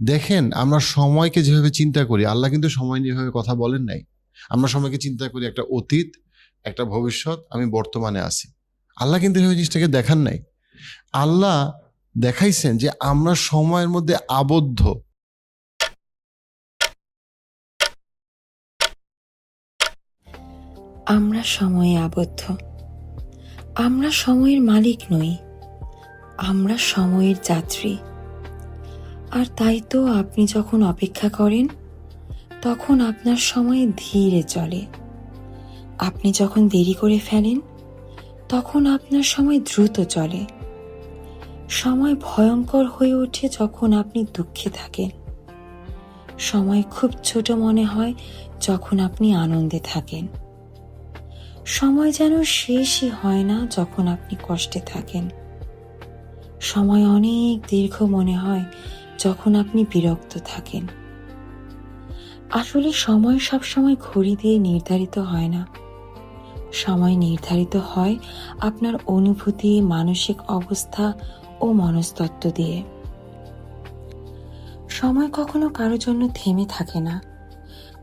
দেখেন, আমরা সময়কে যেভাবে চিন্তা করি, আল্লাহ কিন্তু সময় নিয়ে এভাবে কথা বলেন নাই। আমরা সময়কে চিন্তা করি একটা অতীত, একটা ভবিষ্যৎ, আমি বর্তমানে আছি। আল্লাহ কিন্তু এভাবে জিনিসটাকে দেখান নাই। আল্লাহ দেখাইছেন যে আমরা সময়ের মধ্যে আবদ্ধ। আমরা সময়ে আবদ্ধ। আমরা সময়ের মালিক নই, আমরা সময়ের যাত্রী। আর তাই তো আপনি যখন অপেক্ষা করেন তখন আপনার সময় ধীরে চলে। আপনি যখন দেরি করে ফেলেন তখন আপনার সময় দ্রুত চলে। সময় ভয়ঙ্কর হয়ে ওঠে যখন আপনি দুঃখে থাকেন। সময় খুব ছোট মনে হয় যখন আপনি আনন্দে থাকেন। সময় যেন শেষই হয় না যখন আপনি কষ্টে থাকেন। সময় অনেক দীর্ঘ মনে হয় যখন আপনি বিরক্ত থাকেন। আসলে সময় সবসময় ঘড়ি দিয়ে নির্ধারিত হয় না। সময় নির্ধারিত হয় আপনার অনুভূতি, মানসিক অবস্থা ও মনস্তত্ত্ব দিয়ে। সময় কখনো কারো জন্য থেমে থাকে না।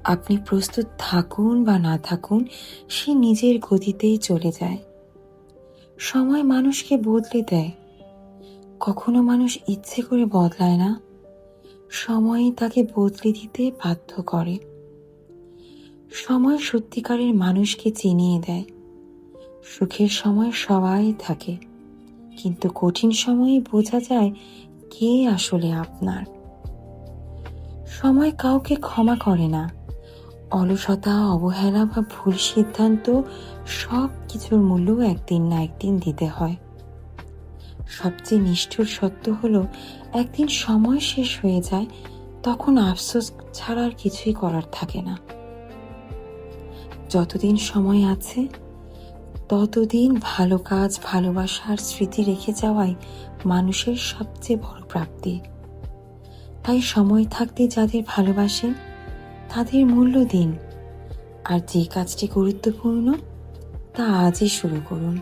আপনি প্রস্তুত থাকুন বা না থাকুন, সে নিজের গতিতেই চলে যায়। সময় মানুষকে বদলে দেয়, কখনো মানুষ ইচ্ছে করে বদলায় না, সময়ই তাকে বদলে দিতে বাধ্য করে। সময় সত্যিকারের মানুষকে চিনিয়ে দেয়। সুখের সময় সবাই থাকে, কিন্তু কঠিন সময়ে বোঝা যায় কে আসলে আপনার। সময় কাউকে ক্ষমা করে না। অলসতা, অবহেলা বা ভুল সিদ্ধান্ত, সব কিছুর মূল্য একদিন না একদিন দিতে হয়। সবচেয়ে নিষ্ঠুর সত্য হলো, একদিন সময় শেষ হয়ে যায়, তখন আফসোস ছাড়া আর কিছুই করার থাকে না। যতদিন সময় আছে ততদিন ভালো কাজ, ভালোবাসা আর স্মৃতি রেখে যাওয়াই মানুষের সবচেয়ে বড় প্রাপ্তি। তাই সময় থাকতে যাদের ভালোবাসেন তাদের মূল্য দিন, আর যে কাজটি গুরুত্বপূর্ণ তা আজই শুরু করুন।